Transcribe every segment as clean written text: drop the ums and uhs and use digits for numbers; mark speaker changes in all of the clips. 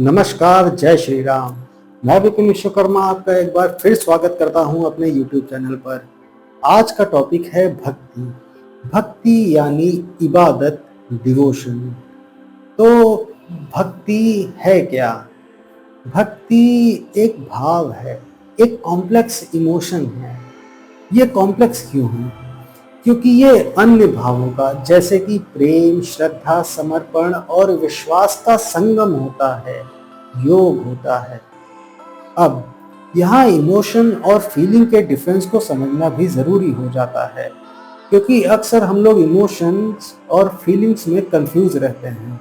Speaker 1: नमस्कार, जय श्री राम। मैं विपिन विश्वकर्मा आपका एक बार फिर स्वागत करता हूं अपने YouTube चैनल पर। आज का टॉपिक है भक्ति। भक्ति यानी इबादत, डिवोशन। तो भक्ति है क्या? भक्ति एक भाव है, एक कॉम्प्लेक्स इमोशन है। ये कॉम्प्लेक्स क्यों है? क्योंकि ये अन्य भावों का जैसे कि प्रेम, श्रद्धा, समर्पण और विश्वास का संगम होता है, योग होता है। अब यहाँ इमोशन और फीलिंग के डिफरेंस को समझना भी जरूरी हो जाता है, क्योंकि अक्सर हम लोग इमोशंस और फीलिंग्स में कंफ्यूज रहते हैं।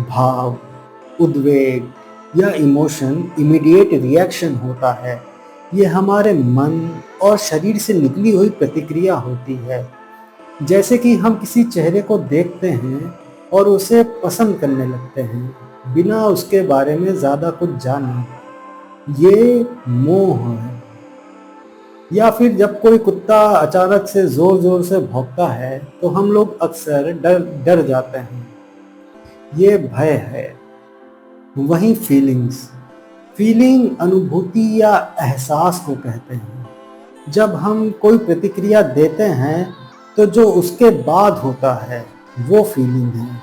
Speaker 1: भाव, उद्वेग या इमोशन इमीडिएट रिएक्शन होता है। ये हमारे मन और शरीर से निकली हुई प्रतिक्रिया होती है। जैसे कि हम किसी चेहरे को देखते हैं और उसे पसंद करने लगते हैं बिना उसके बारे में ज़्यादा कुछ जाने। ये मोह है। या फिर जब कोई कुत्ता अचानक से जोर जोर से भौंकता है तो हम लोग अक्सर डर जाते हैं। ये भय है। वहीं फीलिंग अनुभूति या एहसास को कहते हैं। जब हम कोई प्रतिक्रिया देते हैं तो जो उसके बाद होता है वो फीलिंग है।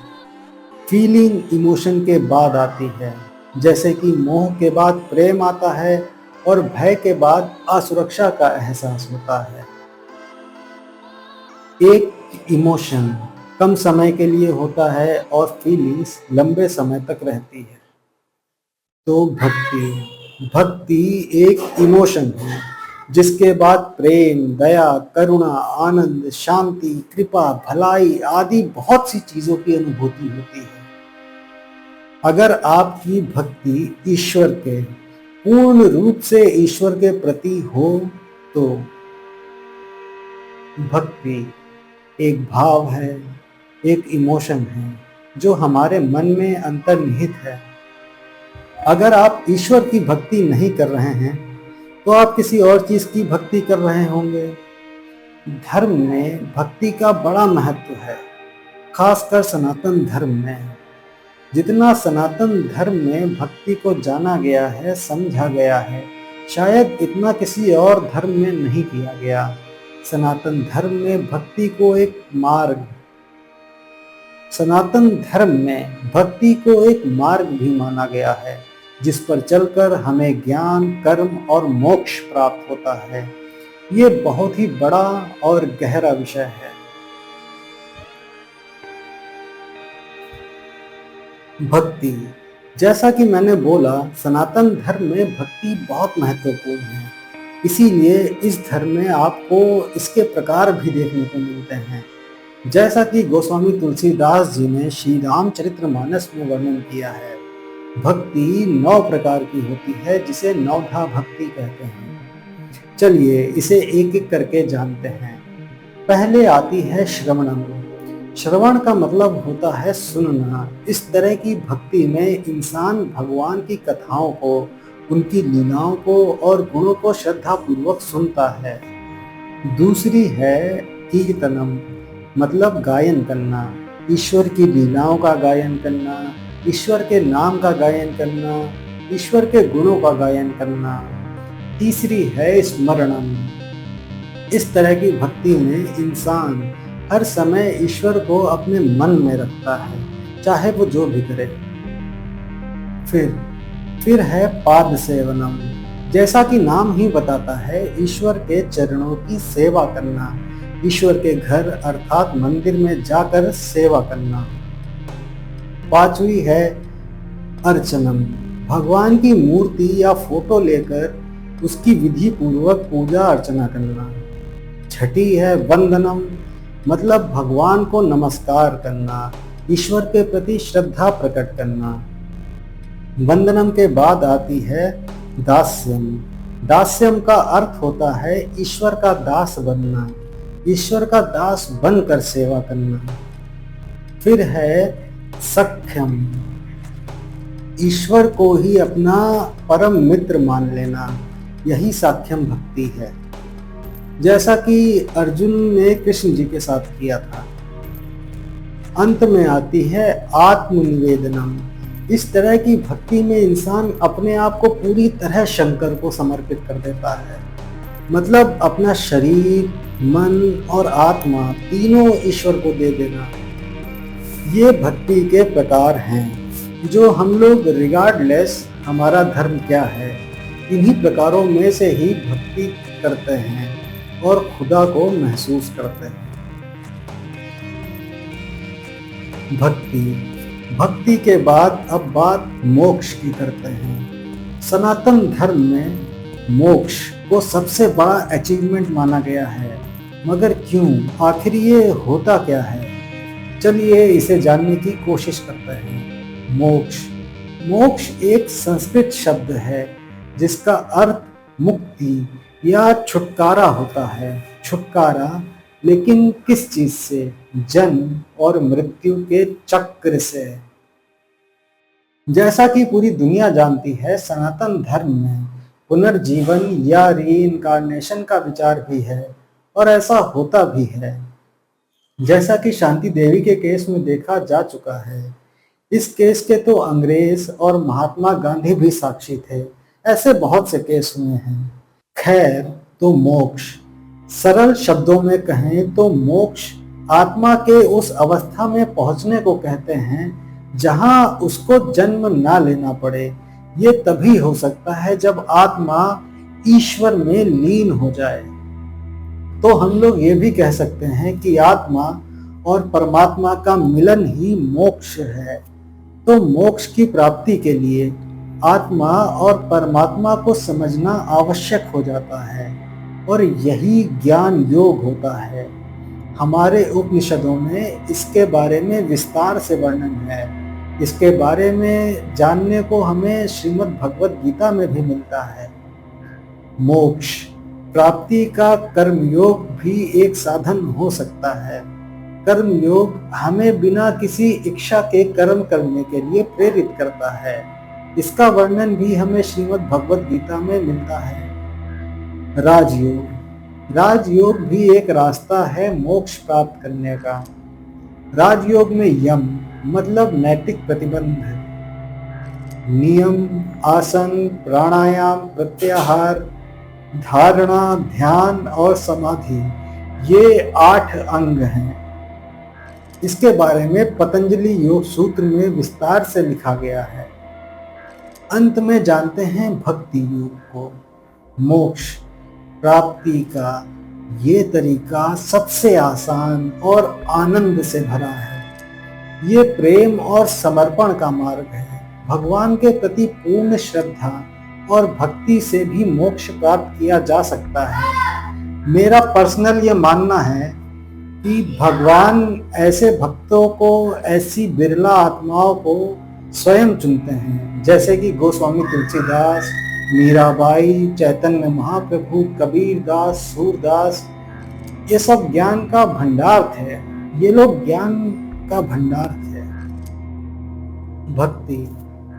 Speaker 1: फीलिंग इमोशन के बाद आती है, जैसे कि मोह के बाद प्रेम आता है और भय के बाद असुरक्षा का एहसास होता है। एक इमोशन कम समय के लिए होता है और फीलिंग्स लंबे समय तक रहती है। तो भक्ति एक इमोशन है जिसके बाद प्रेम, दया, करुणा, आनंद, शांति, कृपा, भलाई आदि बहुत सी चीजों की अनुभूति होती है। अगर आपकी भक्ति ईश्वर के पूर्ण रूप से ईश्वर के प्रति हो तो भक्ति एक भाव है, एक इमोशन है जो हमारे मन में अंतर्निहित है। अगर आप ईश्वर की भक्ति नहीं कर रहे हैं तो आप किसी और चीज की भक्ति कर रहे होंगे। धर्म में भक्ति का बड़ा महत्व है, खासकर सनातन धर्म में। जितना सनातन धर्म में भक्ति को जाना गया है, समझा गया है, शायद इतना किसी और धर्म में नहीं किया गया। सनातन धर्म में भक्ति को एक मार्ग भी माना गया है, जिस पर चलकर हमें ज्ञान, कर्म और मोक्ष प्राप्त होता है। ये बहुत ही बड़ा और गहरा विषय है। भक्ति, जैसा कि मैंने बोला, सनातन धर्म में भक्ति बहुत महत्वपूर्ण है। इसीलिए इस धर्म में आपको इसके प्रकार भी देखने को मिलते हैं। जैसा कि गोस्वामी तुलसीदास जी ने श्री रामचरितमानस में वर्णन किया है, भक्ति 9 प्रकार की होती है, जिसे नवधा भक्ति कहते हैं। चलिए इसे एक एक करके जानते हैं। पहले आती है श्रवणम। श्रवण का मतलब होता है सुनना। इस तरह की भक्ति में इंसान भगवान की कथाओं को, उनकी लीलाओं को और गुणों को श्रद्धा पूर्वक सुनता है। दूसरी है कीर्तनम, मतलब गायन करना, ईश्वर की लीलाओं का गायन करना, ईश्वर के नाम का गायन करना, ईश्वर के गुणों का गायन करना। तीसरी है स्मरणम। इस तरह की भक्ति में इंसान हर समय ईश्वर को अपने मन में रखता है, चाहे वो जो भी करे। फिर है पाद सेवनम। जैसा कि नाम ही बताता है, ईश्वर के चरणों की सेवा करना, ईश्वर के घर अर्थात मंदिर में जाकर सेवा करना। पांचवी है अर्चनम। भगवान की मूर्ति या फोटो लेकर उसकी विधि पूर्वक पूजा अर्चना करना। छठी है वंदनम, मतलब भगवान को नमस्कार करना, ईश्वर के प्रति श्रद्धा प्रकट करना। वंदनम के बाद आती है दास्यम। दास्यम का अर्थ होता है ईश्वर का दास बनना, ईश्वर का दास बनकर सेवा करना। फिर है सख्यम, ईश्वर को ही अपना परम मित्र मान लेना, यही साख्यम भक्ति है, जैसा कि अर्जुन ने कृष्ण जी के साथ किया था। अंत में आती है आत्मनिवेदनम। इस तरह की भक्ति में इंसान अपने आप को पूरी तरह शंकर को समर्पित कर देता है। मतलब अपना शरीर, मन और आत्मा तीनों ईश्वर को दे देना। ये भक्ति के प्रकार हैं जो हम लोग रिगार्डलेस हमारा धर्म क्या है, इन्हीं प्रकारों में से ही भक्ति करते हैं और खुदा को महसूस करते हैं। भक्ति के बाद अब बात मोक्ष की करते हैं। सनातन धर्म में मोक्ष को सबसे बड़ा अचीवमेंट माना गया है, मगर क्यों, आखिर ये होता क्या है? चलिए इसे जानने की कोशिश करते हैं। मोक्ष एक संस्कृत शब्द है जिसका अर्थ मुक्ति या छुटकारा होता है। छुटकारा, लेकिन किस चीज से? जन्म और मृत्यु के चक्र से। जैसा कि पूरी दुनिया जानती है, सनातन धर्म में पुनर्जीवन या रीइंकार्नेशन का विचार भी है और ऐसा होता भी है, जैसा कि शांति देवी के केस में देखा जा चुका है। इस केस के तो अंग्रेज और महात्मा गांधी भी साक्षी थे। ऐसे बहुत से केस हुए हैं। खैर, तो मोक्ष, सरल शब्दों में कहें तो मोक्ष आत्मा के उस अवस्था में पहुंचने को कहते हैं जहां उसको जन्म ना लेना पड़े। ये तभी हो सकता है जब आत्मा ईश्वर में लीन हो जाए। तो हम लोग ये भी कह सकते हैं कि आत्मा और परमात्मा का मिलन ही मोक्ष है। तो मोक्ष की प्राप्ति के लिए आत्मा और परमात्मा को समझना आवश्यक हो जाता है और यही ज्ञान योग होता है। हमारे उपनिषदों में इसके बारे में विस्तार से वर्णन है। इसके बारे में जानने को हमें श्रीमद् भगवद गीता में भी मिलता है। मोक्ष प्राप्ति का कर्मयोग भी एक साधन हो सकता है। कर्मयोग हमें बिना किसी इच्छा के कर्म करने के लिए प्रेरित करता है। इसका वर्णन भी हमें श्रीमद् भगवद गीता में मिलता है। राजयोग भी एक रास्ता है मोक्ष प्राप्त करने का। राजयोग में यम मतलब नैतिक प्रतिबंध, नियम, आसन, प्राणायाम, प्रत्याहार, धारणा, ध्यान और समाधि, ये 8 अंग हैं। इसके बारे में पतंजलि योग सूत्र में विस्तार से लिखा गया है। अंत में जानते हैं भक्ति योग को। मोक्ष प्राप्ति का ये तरीका सबसे आसान और आनंद से भरा है। ये प्रेम और समर्पण का मार्ग है। भगवान के प्रति पूर्ण श्रद्धा और भक्ति से भी मोक्ष प्राप्त किया जा सकता है। मेरा पर्सनल ये मानना है कि भगवान ऐसे भक्तों को, ऐसी बिरला आत्माओं को स्वयं चुनते हैं, जैसे कि गोस्वामी तुलसीदास, मीराबाई, चैतन्य महाप्रभु, कबीर दास, सूरदास। ये सब ज्ञान का भंडार थे। ये लोग ज्ञान का भंडार थे। भक्ति,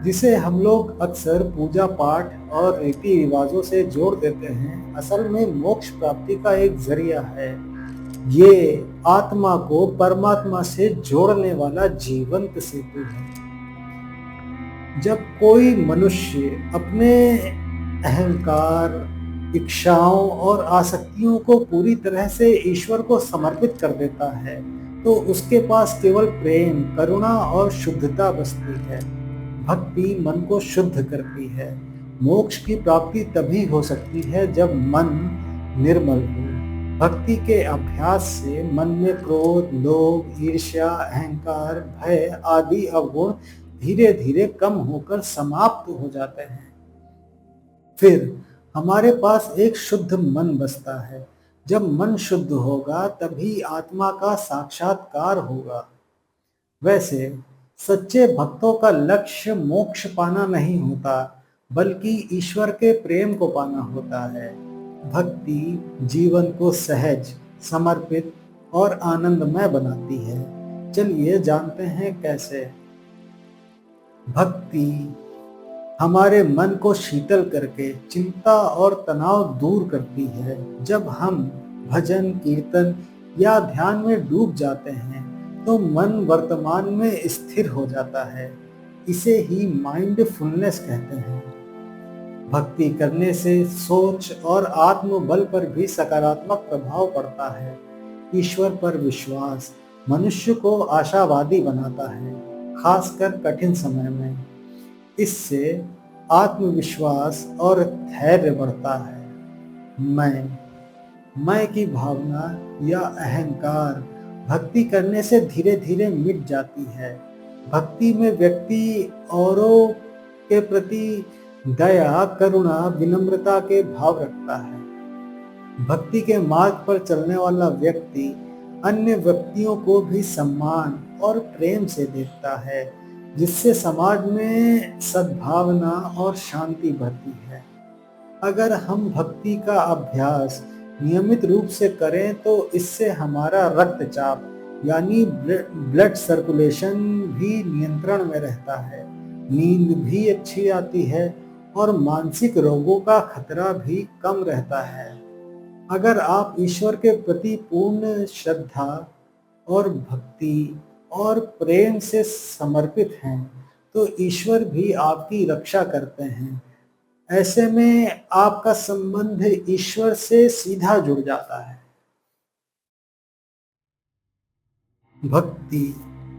Speaker 1: जिसे हम लोग अक्सर पूजा पाठ और रीति रिवाजों से जोड़ देते हैं, असल में मोक्ष प्राप्ति का एक जरिया है। ये आत्मा को परमात्मा से जोड़ने वाला जीवंत सेतु है। जब कोई मनुष्य अपने अहंकार, इच्छाओं और आसक्तियों को पूरी तरह से ईश्वर को समर्पित कर देता है, तो उसके पास केवल प्रेम, करुणा और शुद्धता बचती है। भक्ति मन को शुद्ध करती है। मोक्ष की प्राप्ति तभी हो सकती है जब मन निर्मल हो। भक्ति के अभ्यास से मन में क्रोध, लोभ, ईर्ष्या, अहंकार, भय आदि अवगुण धीरे धीरे कम होकर समाप्त हो जाते हैं। फिर हमारे पास एक शुद्ध मन बसता है। जब मन शुद्ध होगा तभी आत्मा का साक्षात्कार होगा। वैसे सच्चे भक्तों का लक्ष्य मोक्ष पाना नहीं होता, बल्कि ईश्वर के प्रेम को पाना होता है। भक्ति जीवन को सहज, समर्पित और आनंदमय बनाती है। चलिए जानते हैं कैसे। भक्ति हमारे मन को शीतल करके चिंता और तनाव दूर करती है। जब हम भजन, कीर्तन या ध्यान में डूब जाते हैं तो मन वर्तमान में स्थिर हो जाता है। इसे ही माइंडफुलनेस कहते हैं। भक्ति करने से सोच और आत्मबल पर भी सकारात्मक प्रभाव पड़ता है। ईश्वर पर विश्वास मनुष्य को आशावादी बनाता है, खासकर कठिन समय में। इससे आत्मविश्वास और धैर्य बढ़ता है। मैं की भावना या अहंकार भक्ति करने से धीरे धीरे मिट जाती है। भक्ति में व्यक्ति औरों के प्रति दया, करुणा, विनम्रता के भाव रखता है। भक्ति के मार्ग पर चलने वाला व्यक्ति अन्य व्यक्तियों को भी सम्मान और प्रेम से देखता है, जिससे समाज में सद्भावना और शांति बढ़ती है। अगर हम भक्ति का अभ्यास नियमित रूप से करें तो इससे हमारा रक्तचाप यानी ब्लड सर्कुलेशन भी नियंत्रण में रहता है, नींद भी अच्छी आती है और मानसिक रोगों का खतरा भी कम रहता है। अगर आप ईश्वर के प्रति पूर्ण श्रद्धा और भक्ति और प्रेम से समर्पित हैं तो ईश्वर भी आपकी रक्षा करते हैं। ऐसे में आपका संबंध ईश्वर से सीधा जुड़ जाता है। भक्ति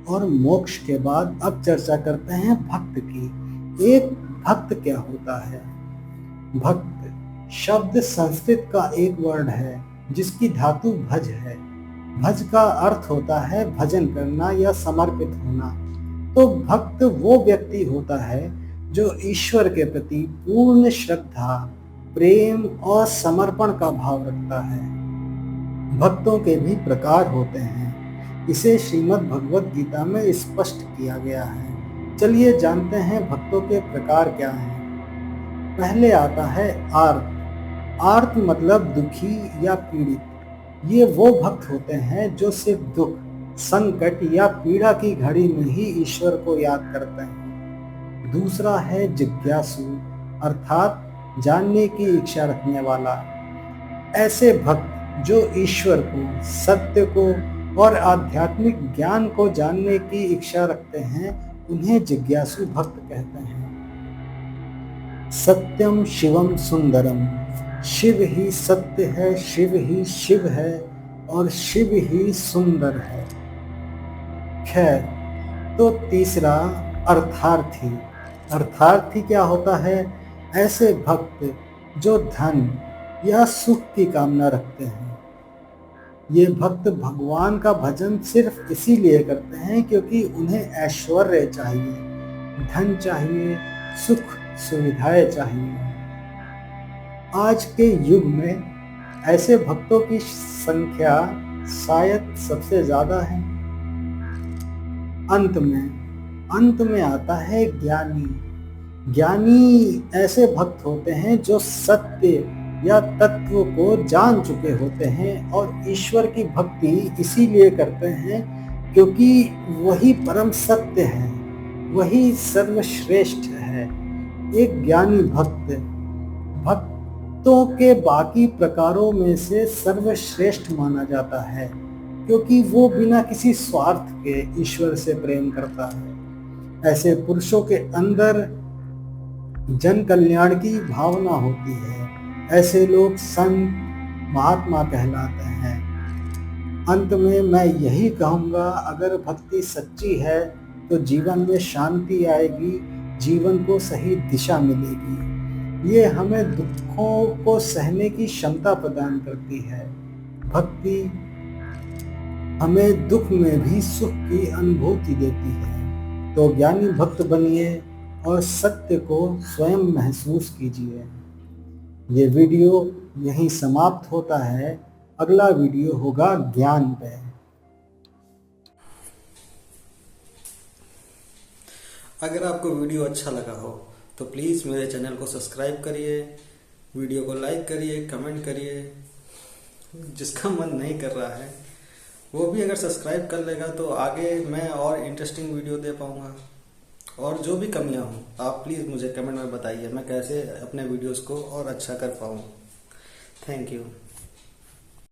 Speaker 1: और मोक्ष के बाद अब चर्चा करते हैं भक्त की। एक भक्त क्या होता है? भक्त शब्द संस्कृत का एक वर्ड है जिसकी धातु भज है। भज का अर्थ होता है भजन करना या समर्पित होना। तो भक्त वो व्यक्ति होता है जो ईश्वर के प्रति पूर्ण श्रद्धा, प्रेम और समर्पण का भाव रखता है। भक्तों के भी प्रकार होते हैं, इसे श्रीमद् भगवद गीता में स्पष्ट किया गया है। चलिए जानते हैं भक्तों के प्रकार क्या हैं। पहले आता है आर्त। आर्त मतलब दुखी या पीड़ित। ये वो भक्त होते हैं जो सिर्फ दुख, संकट या पीड़ा की घड़ी में ही ईश्वर को याद करते हैं। दूसरा है जिज्ञासु, अर्थात जानने की इच्छा रखने वाला। ऐसे भक्त जो ईश्वर को, सत्य को और आध्यात्मिक ज्ञान को जानने की इच्छा रखते हैं उन्हें जिज्ञासु भक्त कहते हैं। सत्यम शिवम सुंदरम। शिव ही सत्य है, शिव ही शिव है और शिव ही सुंदर है। खैर, तो तीसरा अर्थार्थी। अर्थार्थी क्या होता है? ऐसे भक्त जो धन या सुख की कामना रखते हैं। ये भक्त भगवान का भजन सिर्फ इसीलिए करते हैं क्योंकि उन्हें ऐश्वर्य चाहिए, धन चाहिए, सुख सुविधाएं चाहिए। आज के युग में ऐसे भक्तों की संख्या शायद सबसे ज्यादा है। अंत में आता है ज्ञानी। ज्ञानी ऐसे भक्त होते हैं जो सत्य या तत्व को जान चुके होते हैं और ईश्वर की भक्ति इसीलिए करते हैं क्योंकि वही परम सत्य है, वही सर्वश्रेष्ठ है। एक ज्ञानी भक्त भक्तों के बाकी प्रकारों में से सर्वश्रेष्ठ माना जाता है क्योंकि वो बिना किसी स्वार्थ के ईश्वर से प्रेम करता है। ऐसे पुरुषों के अंदर जन कल्याण की भावना होती है। ऐसे लोग संत, महात्मा कहलाते हैं। अंत में मैं यही कहूँगा, अगर भक्ति सच्ची है तो जीवन में शांति आएगी, जीवन को सही दिशा मिलेगी। ये हमें दुखों को सहने की क्षमता प्रदान करती है। भक्ति हमें दुख में भी सुख की अनुभूति देती है। तो ज्ञानी भक्त बनिए और सत्य को स्वयं महसूस कीजिए। ये वीडियो यहीं समाप्त होता है। अगला वीडियो होगा ज्ञान पे।
Speaker 2: अगर आपको वीडियो अच्छा लगा हो तो प्लीज़ मेरे चैनल को सब्सक्राइब करिए, वीडियो को लाइक करिए, कमेंट करिए। जिसका मन नहीं कर रहा है वो भी अगर सब्सक्राइब कर लेगा तो आगे मैं और इंटरेस्टिंग वीडियो दे पाऊँगा। और जो भी कमियां हो आप प्लीज़ मुझे कमेंट में बताइए, मैं कैसे अपने वीडियोस को और अच्छा कर पाऊँ। Thank you.